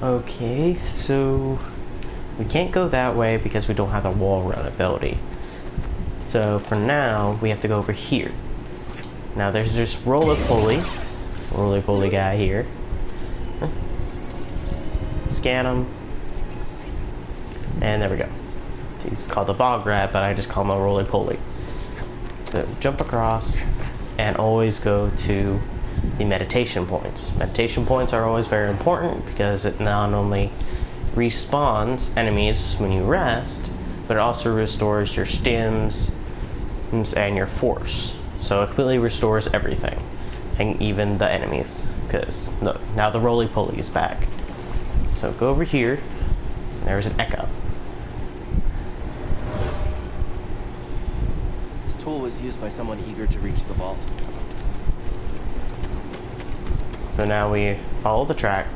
Okay, so we can't go that way because we don't have the wall run ability. So for now, we have to go over here. Now there's this roly-poly guy here. Scan him. And there we go. He's called a bog rat, but I just call him a roly-poly. So jump across and always go to the meditation points. Meditation points are always very important because it not only respawns enemies when you rest, but it also restores your stims and your force. So it completely restores everything, and even the enemies, because look, now the roly-poly is back. So go over here, there's an echo. This tool was used by someone eager to reach the vault. So now we follow the track.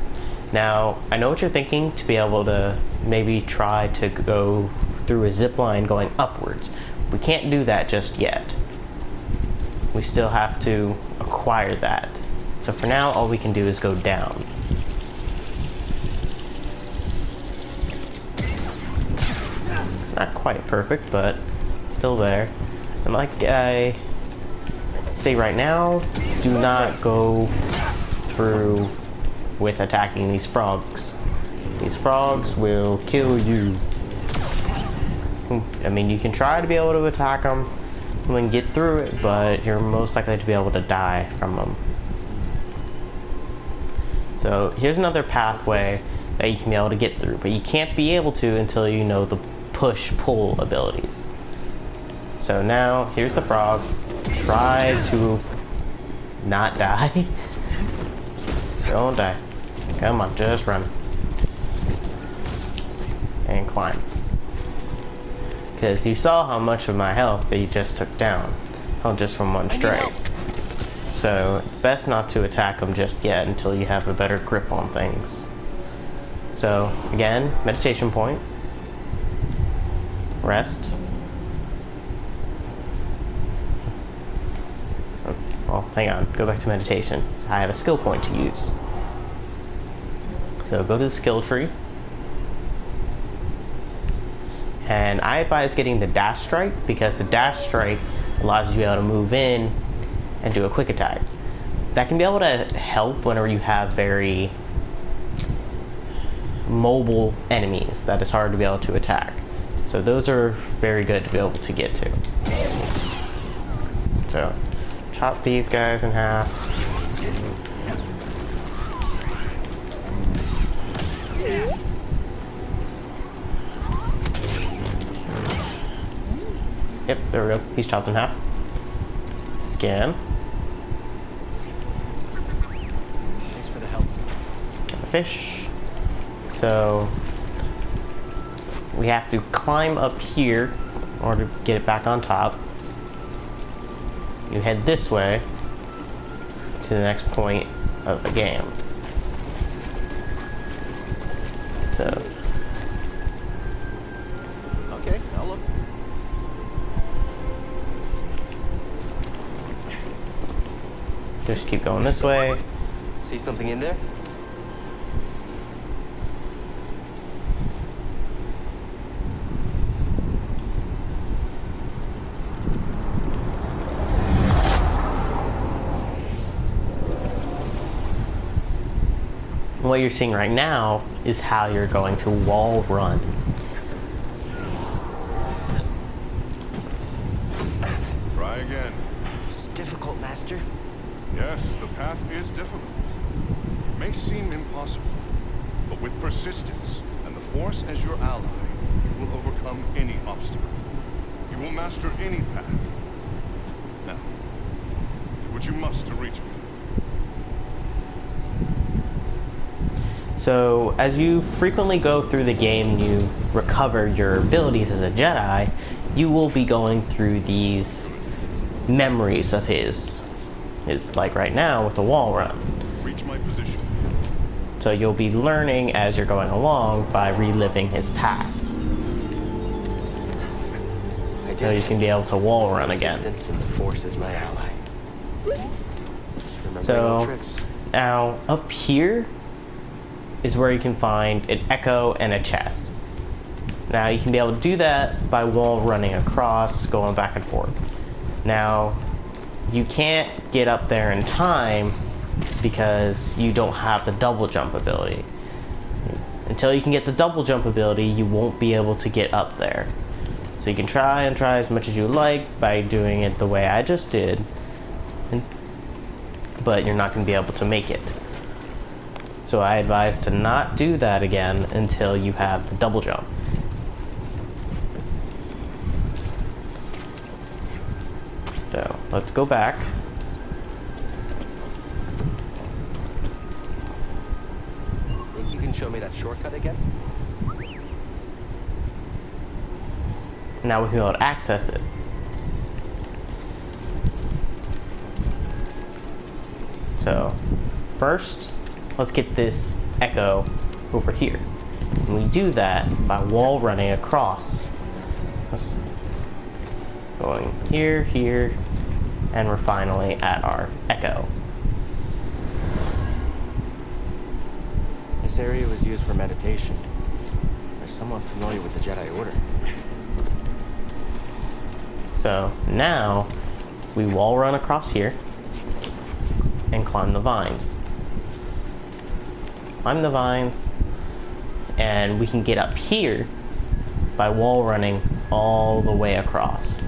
Now, I know what you're thinking, to be able to maybe try to go through a zip line going upwards. We can't do that just yet. We still have to acquire that. So for now, all we can do is go down. Not quite perfect, but still there. And like I say right now, do not go through with attacking these frogs. These frogs will kill you. I mean, you can try to be able to attack them and get through it, but you're most likely to be able to die from them. So here's another pathway that you can be able to get through, but you can't be able to until you know the push-pull abilities. So now, here's the frog. Try to not die. Don't die. Come on, just run. And climb. Because you saw how much of my health that you just took down. Oh, just from one strike. So, best not to attack them just yet until you have a better grip on things. So, again, meditation point. Rest. Oh, well, hang on. Go back to meditation. I have a skill point to use. So, go to the skill tree. And I advise getting the dash strike because the dash strike allows you to be able to move in and do a quick attack. That can be able to help whenever you have very mobile enemies that is hard to be able to attack. So those are very good to be able to get to. So chop these guys in half. Yep, there we go. He's chopped in half. Scan. Thanks for the help. Got the fish. So we have to climb up here in order to get it back on top. You head this way to the next point of the game. So. Okay, I'll look. Just keep going this way. See something in there? What you're seeing right now is how you're going to wall run. Try again. It's difficult, Master. Yes, the path is difficult. It may seem impossible, but with persistence and the Force as your ally, you will overcome any obstacle. You will master any path. Now, do what you must to reach me. So, as you frequently go through the game and you recover your abilities as a Jedi, you will be going through these memories of his like right now with the wall run. Reach my position. So you'll be learning as you're going along by reliving his past. So you can be able to wall run again. Persistence and the Force is my ally. Just remembering So old tricks. now up here, is where you can find an echo and a chest. Now you can be able to do that by wall running across, going back and forth. Now you can't get up there in time because you don't have the double jump ability. Until you can get the double jump ability, you won't be able to get up there. So you can try as much as you like by doing it the way I just did, but you're not going to be able to make it. So I advise to not do that again until you have the double jump. So let's go back. Think you can show me that shortcut again? Now we can be able to access it. So first, let's get this echo over here. And we do that by wall running across. Let's going here, here, and we're finally at our echo. This area was used for meditation. There's someone familiar with the Jedi Order. So now we wall run across here and climb the vines. Climb the vines, and we can get up here by wall running all the way across.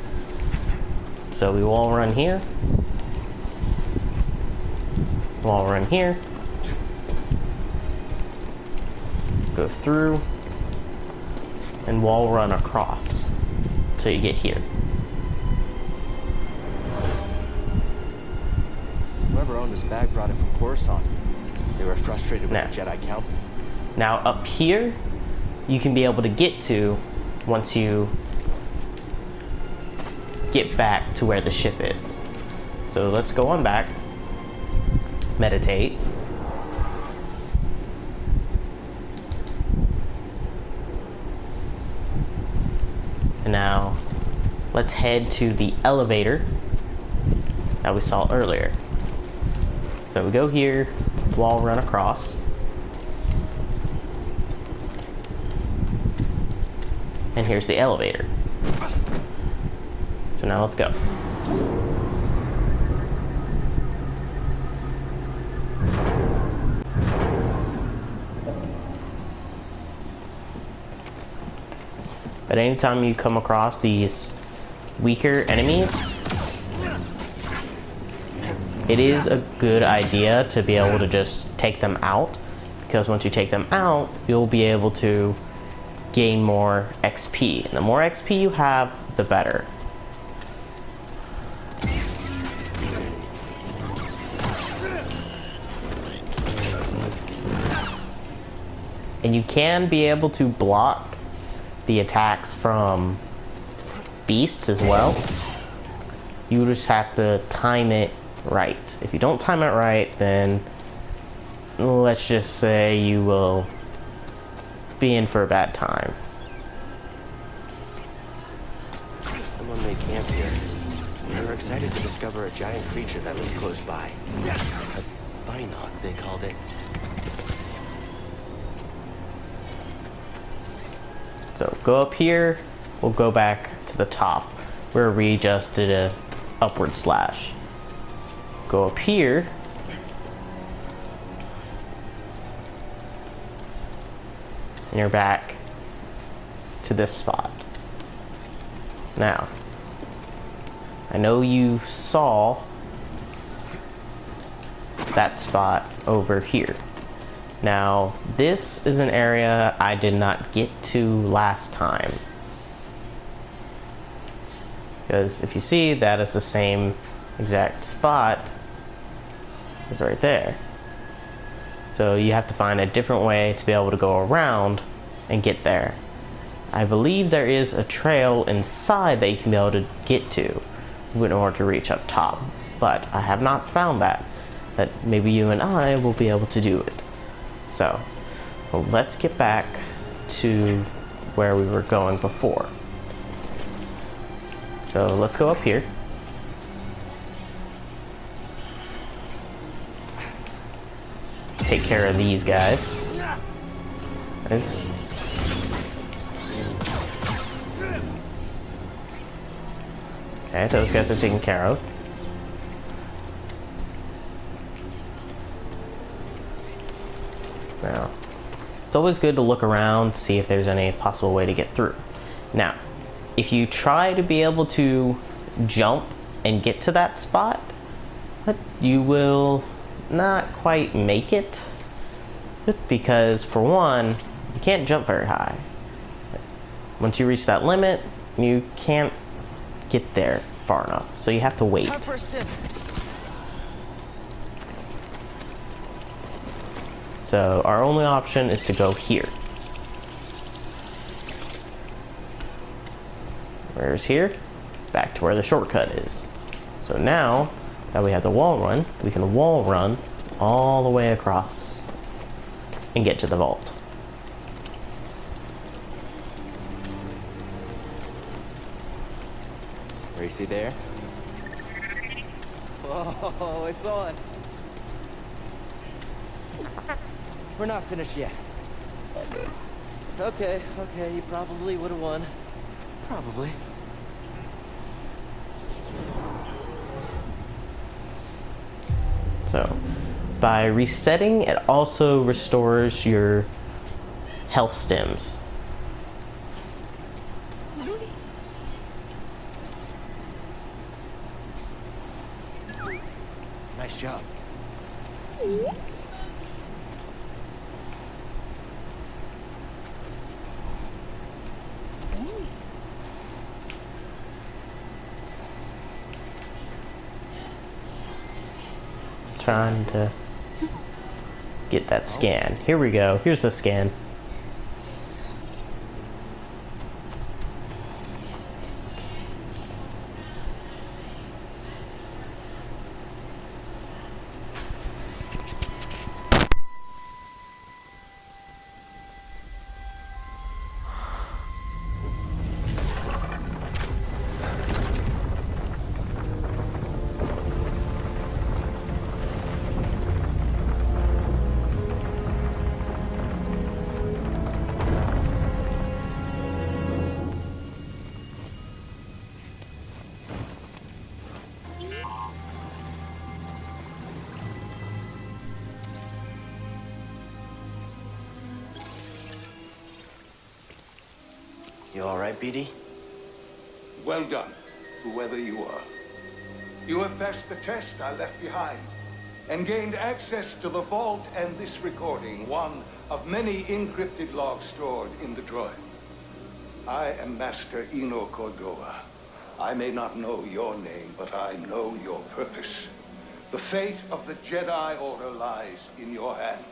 So we wall run here, wall run here, go through, and wall run across till you get here. Whoever owned this bag brought it from Coruscant. They were frustrated with the Jedi Council. Now up here, you can be able to get to once you get back to where the ship is. So let's go on back, meditate. And now let's head to the elevator that we saw earlier. So we go here, wall run across. And here's the elevator. So now let's go. But anytime you come across these weaker enemies, it is a good idea to be able to just take them out, because once you take them out, you'll be able to gain more XP. And the more XP you have, the better. And you can be able to block the attacks from beasts as well. You just have to time it right. If you don't time it right, then let's just say you will be in for a bad time. Someone may camp here. They were excited to discover a giant creature that lives close by. A Binoc, they called it. So go up here, we'll go back to the top where we just did a upward slash. Go up here, and you're back to this spot. Now, I know you saw that spot over here. Now, this is an area I did not get to last time. Because if you see, that is the same exact spot as right there. So you have to find a different way to be able to go around and get there. I believe there is a trail inside that you can be able to get to in order to reach up top. But I have not found that. That maybe you and I will be able to do it. So, well, let's get back to where we were going before. So let's go up here. Let's take care of these guys. Nice. Okay, those guys are taken care of. Now, it's always good to look around, see if there's any possible way to get through. Now, if you try to be able to jump and get to that spot, but you will not quite make it. Just because, for one, you can't jump very high. Once you reach that limit, you can't get there far enough, so you have to wait. Time for a step. So our only option is to go here. Where's here? Back to where the shortcut is. So now that we have the wall run, we can wall run all the way across and get to the vault. Racy there? Whoa, it's on. We're not finished yet. Okay, you probably would have won. Probably. So, by resetting, it also restores your health stems. Nice job. Trying to get that scan. Here we go. Here's the scan. You all right, BD? Well done, whoever you are. You have passed the test I left behind and gained access to the vault and this recording, one of many encrypted logs stored in the droid. I am Master Eno Cordoa. I may not know your name, but I know your purpose. The fate of the Jedi Order lies in your hands.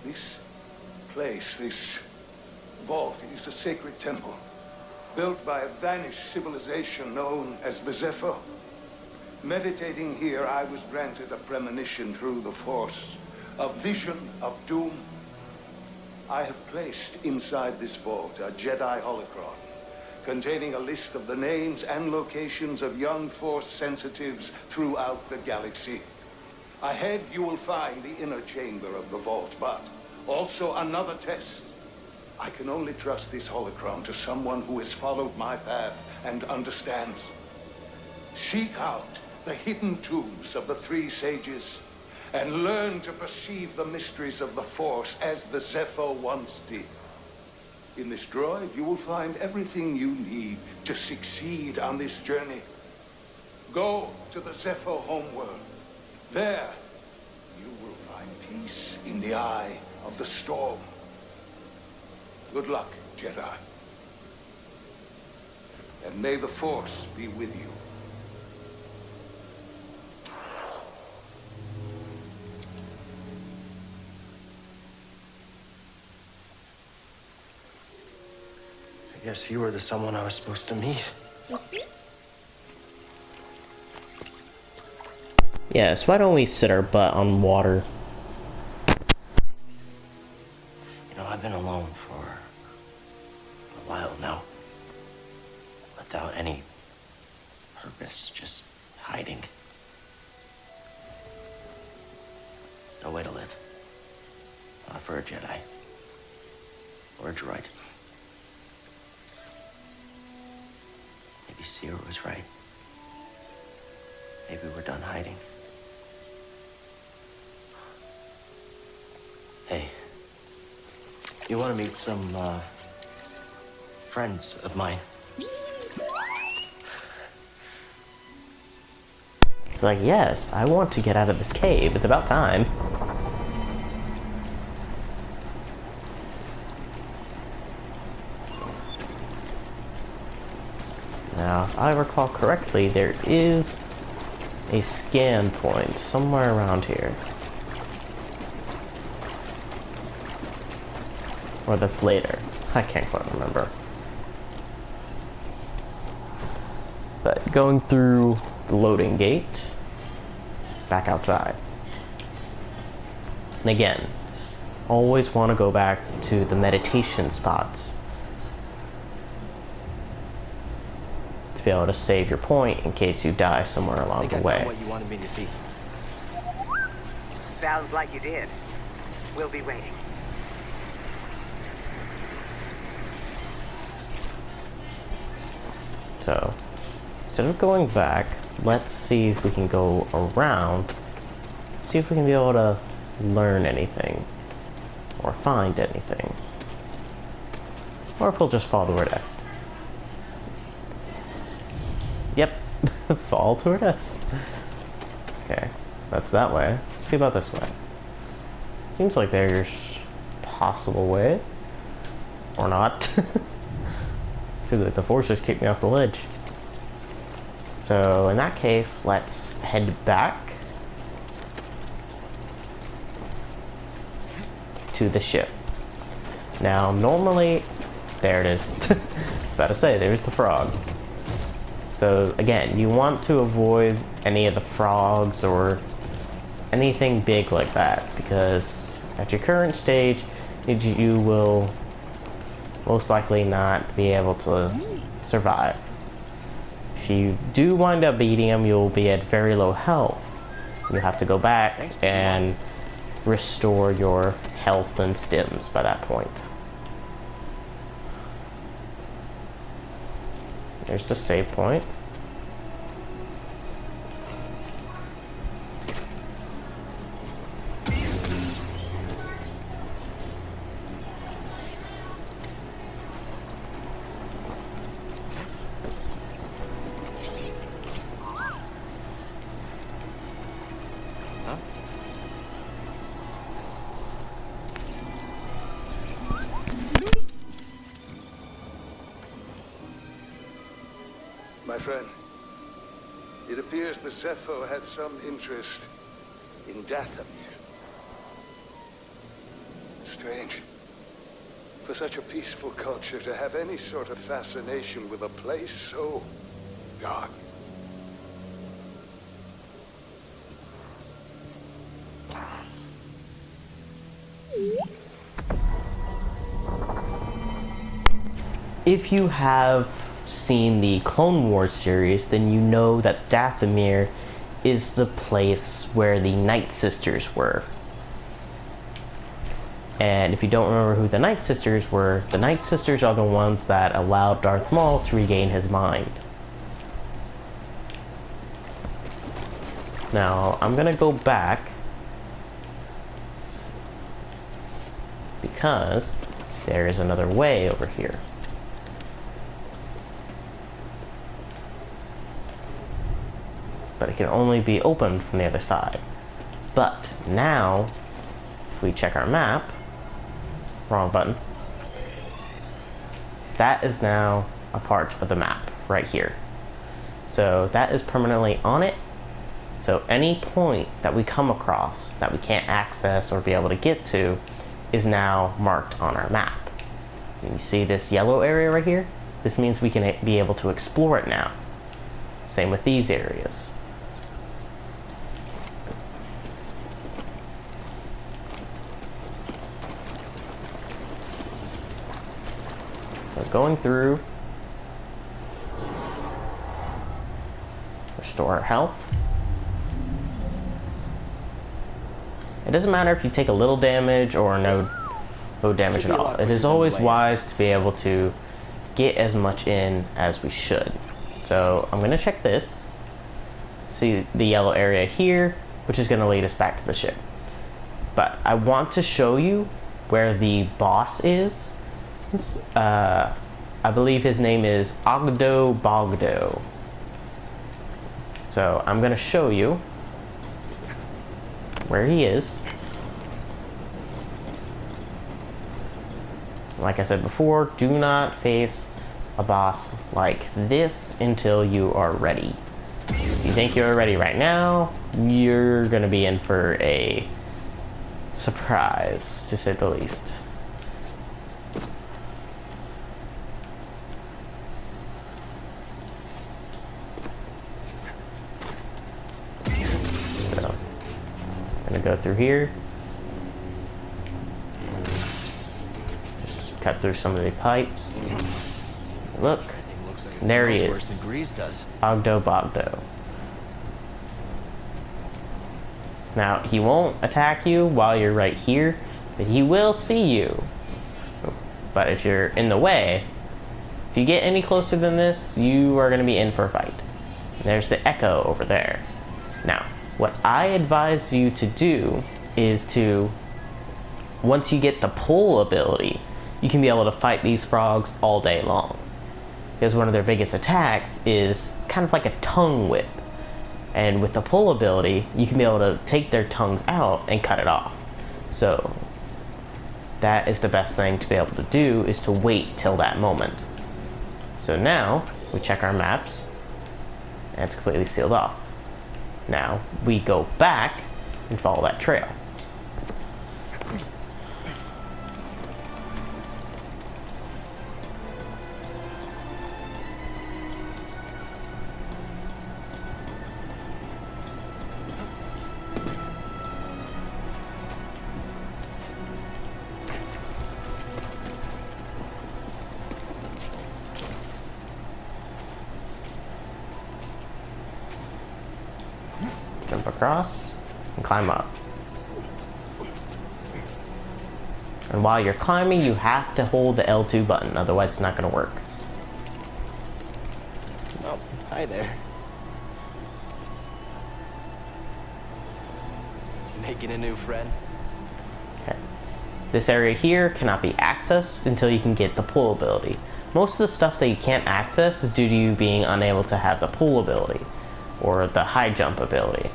This place, this vault, is a sacred temple, built by a vanished civilization known as the Zephyr. Meditating here, I was granted a premonition through the Force, a vision of doom. I have placed inside this vault a Jedi holocron, containing a list of the names and locations of young Force sensitives throughout the galaxy. Ahead, you will find the inner chamber of the vault, but also another test. I can only trust this holocron to someone who has followed my path and understands. Seek out the hidden tombs of the three sages and learn to perceive the mysteries of the Force as the Zephyr once did. In this droid, you will find everything you need to succeed on this journey. Go to the Zephyr homeworld. There, you will find peace in the eye of the storm. Good luck, Jedi. And may the Force be with you. I guess you were the someone I was supposed to meet. Yes, why don't we sit our butt on water? You know, I've been alone for a while now. Without any purpose, just hiding. There's no way to live. Not for a Jedi. Or a droid. Maybe Sierra was right. Maybe we're done hiding. Hey, you want to meet some, friends of mine? It's like, yes, I want to get out of this cave. It's about time. Now, if I recall correctly, there is a scan point somewhere around here. Or that's later. I can't quite remember. But going through the loading gate, back outside. And again, always want to go back to the meditation spots to be able to save your point in case you die somewhere along the way. What you wanted me to see. Sounds like you did. We'll be waiting. So, instead of going back, let's see if we can go around, see if we can be able to learn anything, or find anything, or if we'll just fall toward us. Yep, fall toward us. Okay, that's that way. Let's see about this way. Seems like there's a possible way, or not. Seems like the force just kicked me off the ledge. So in that case, let's head back to the ship. Now, normally, there it is. About to say, there's the frog. So again, you want to avoid any of the frogs or anything big like that, because at your current stage, you will most likely not be able to survive. If you do wind up beating them, you'll be at very low health. You'll have to go back and restore your health and stims by that point. There's the save point. My friend, it appears the Zepho had some interest in Dathomir. Strange. For such a peaceful culture to have any sort of fascination with a place so dark. If you have seen the Clone Wars series, then you know that Dathomir is the place where the Night Sisters were. And if you don't remember who the Night Sisters were, the Night Sisters are the ones that allowed Darth Maul to regain his mind. Now, I'm gonna go back because there is another way over here. But it can only be opened from the other side. But now, if we check our map, wrong button, that is now a part of the map right here. So that is permanently on it. So any point that we come across that we can't access or be able to get to is now marked on our map. And you see this yellow area right here? This means we can be able to explore it now. Same with these areas. Going through, restore our health. It doesn't matter if you take a little damage or no no damage Should at be a all. lot It is quicker than always delayed. wise to be able to get as much in as we should. So I'm going to check this. See the yellow area here, which is going to lead us back to the ship. But I want to show you where the boss is. I believe his name is Ogdo Bogdo. So I'm going to show you where he is. Like I said before, do not face a boss like this until you are ready. If you think you're ready right now, you're going to be in for a surprise, to say the least. So, I'm gonna go through here. Just cut through some of the pipes. Look, Looks like it there he smells worse is. than grease does. Ogdo Bogdo. Now, he won't attack you while you're right here, but he will see you. But if you're in the way, if you get any closer than this, you are going to be in for a fight. There's the echo over there. Now, what I advise you to do is to, once you get the pull ability, you can be able to fight these frogs all day long. Because one of their biggest attacks is kind of like a tongue whip. And with the pull ability, you can be able to take their tongues out and cut it off. So that is the best thing to be able to do, is to wait till that moment. So now we check our maps and it's completely sealed off. Now we go back and follow that trail. Jump across and climb up. And while you're climbing, you have to hold the L2 button, otherwise it's not going to work. Oh, hi there. Making a new friend? Okay. This area here cannot be accessed until you can get the pull ability. Most of the stuff that you can't access is due to you being unable to have the pull ability or the high jump ability.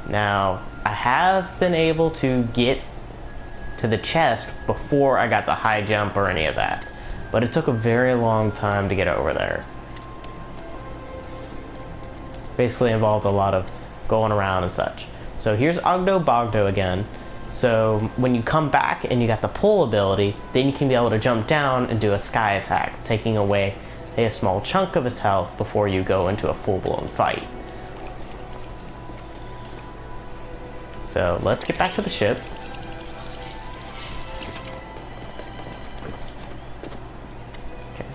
Now, I have been able to get to the chest before I got the high jump or any of that, but it took a very long time to get over there. Basically involved a lot of going around and such. So here's Ogdo Bogdo again. So when you come back and you got the pull ability, then you can be able to jump down and do a sky attack, taking away a small chunk of his health before you go into a full-blown fight. So let's get back to the ship. Okay.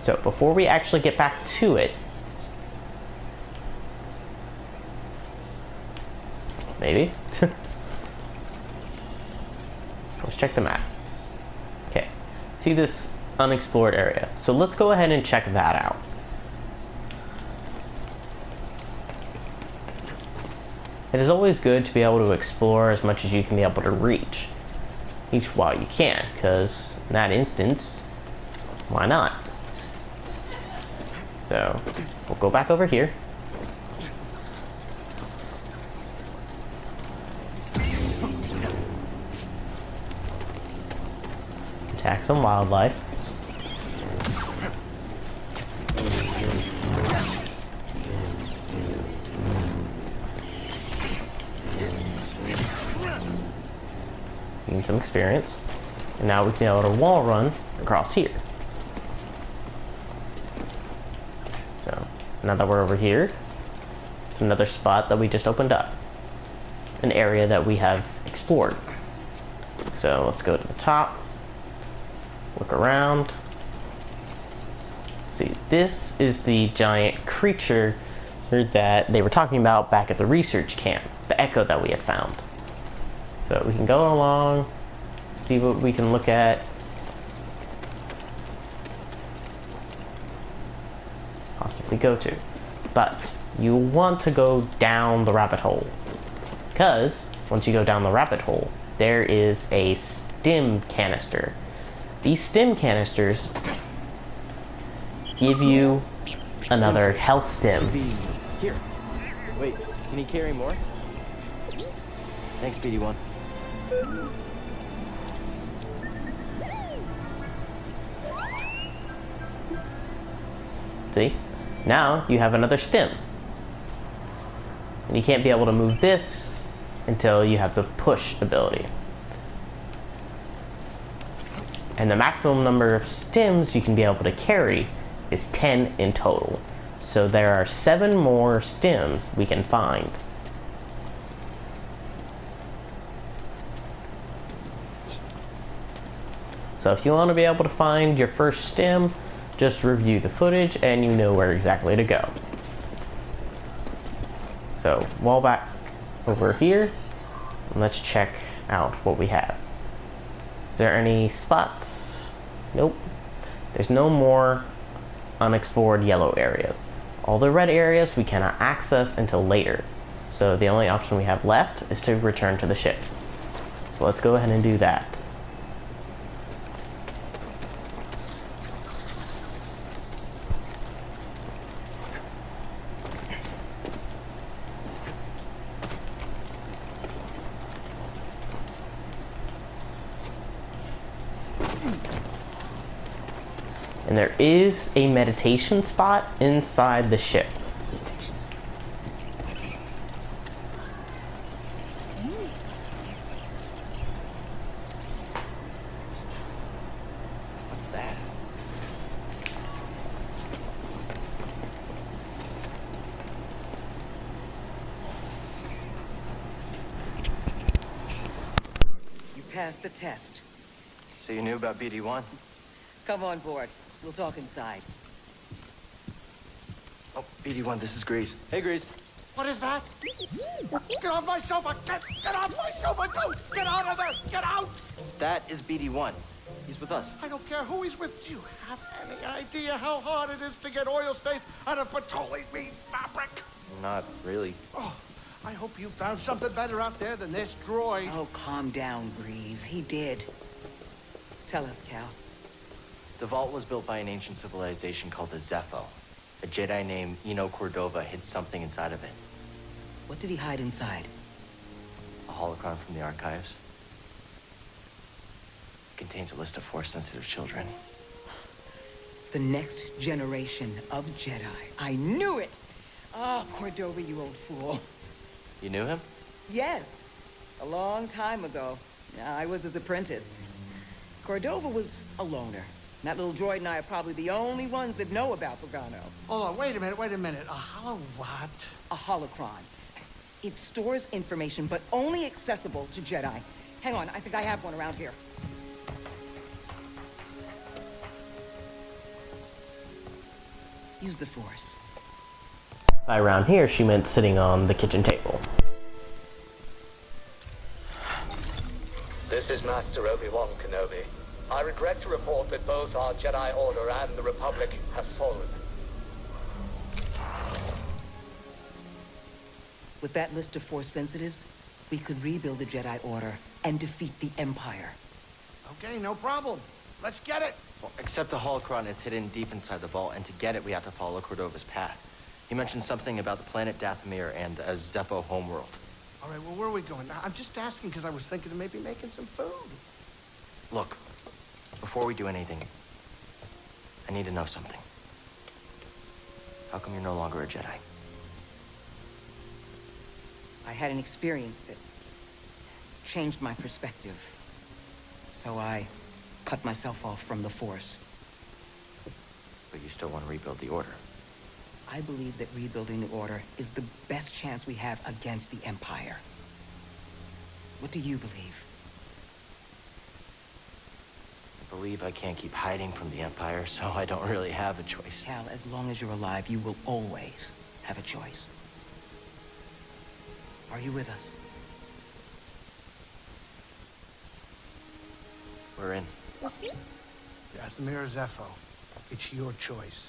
So before we actually get back to it, maybe? Let's check the map. Okay. See this unexplored area. So let's go ahead and check that out. It is always good to be able to explore as much as you can be able to reach each while you can, because in that instance, why not? So we'll go back over here. Attack some wildlife. Gain some experience. And now we can be able to wall run across here. So now that we're over here, it's another spot that we just opened up. An area that we have explored. So let's go to the top. Look around. See, this is the giant creature that they were talking about back at the research camp, the echo that we had found. So we can go along, see what we can look at. Possibly go to. But you want to go down the rabbit hole. Because once you go down the rabbit hole, there is a stim canister. These stim canisters give you another health stim. Here. Wait, can he carry more? Thanks, BD1. See? Now you have another stim. And you can't be able to move this until you have the push ability. And the maximum number of stims you can be able to carry is 10 in total. So there are 7 more stims we can find. So if you want to be able to find your first stim, just review the footage and you know where exactly to go. So, wall back over here, and let's check out what we have. Is there any spots? Nope. There's no more unexplored yellow areas. All the red areas we cannot access until later. So the only option we have left is to return to the ship. So let's go ahead and do that. And there is a meditation spot inside the ship. What's that? You passed the test. So you knew about BD1? Come on board. We'll talk inside. Oh, BD1, this is Grease. Hey, Grease. What is that? Get off my sofa! Get off my sofa! Don't! Get out of there! Get out! That is BD1. He's with us. I don't care who he's with. Do you have any idea how hard it is to get oil stains out of petroleum fabric? Not really. Oh, I hope you found something better out there than this droid. Oh, calm down, Breeze. He did. Tell us, Cal. The vault was built by an ancient civilization called the Zepho. A Jedi named Eno Cordova hid something inside of it. What did he hide inside? A holocron from the archives. It contains a list of Force-sensitive children. The next generation of Jedi. I knew it! Oh, Cordova, you old fool. You knew him? Yes. A long time ago. I was his apprentice. Cordova was a loner. That little droid and I are probably the only ones that know about Pagano. Hold on, wait a minute. A hollow what? A holocron. It stores information, but only accessible to Jedi. Hang on, I think I have one around here. Use the Force. By around here, she meant sitting on the kitchen table. This is Master Obi-Wan Kenobi. I regret to report that both our Jedi Order and the Republic have fallen. With that list of Force sensitives, we could rebuild the Jedi Order and defeat the Empire. Okay, no problem. Let's get it. Well, except the holocron is hidden deep inside the vault, and to get it, we have to follow Cordova's path. He mentioned something about the planet Dathomir and a Zepho homeworld. All right, well, where are we going? I'm just asking because I was thinking of maybe making some food. Look, before we do anything, I need to know something. How come you're no longer a Jedi? I had an experience that changed my perspective. So I cut myself off from the Force. But you still want to rebuild the Order. I believe that rebuilding the Order is the best chance we have against the Empire. What do you believe? I believe I can't keep hiding from the Empire, so I don't really have a choice. Cal, as long as you're alive, you will always have a choice. Are you with us? her in? Dathomir or Zepho? It's your choice.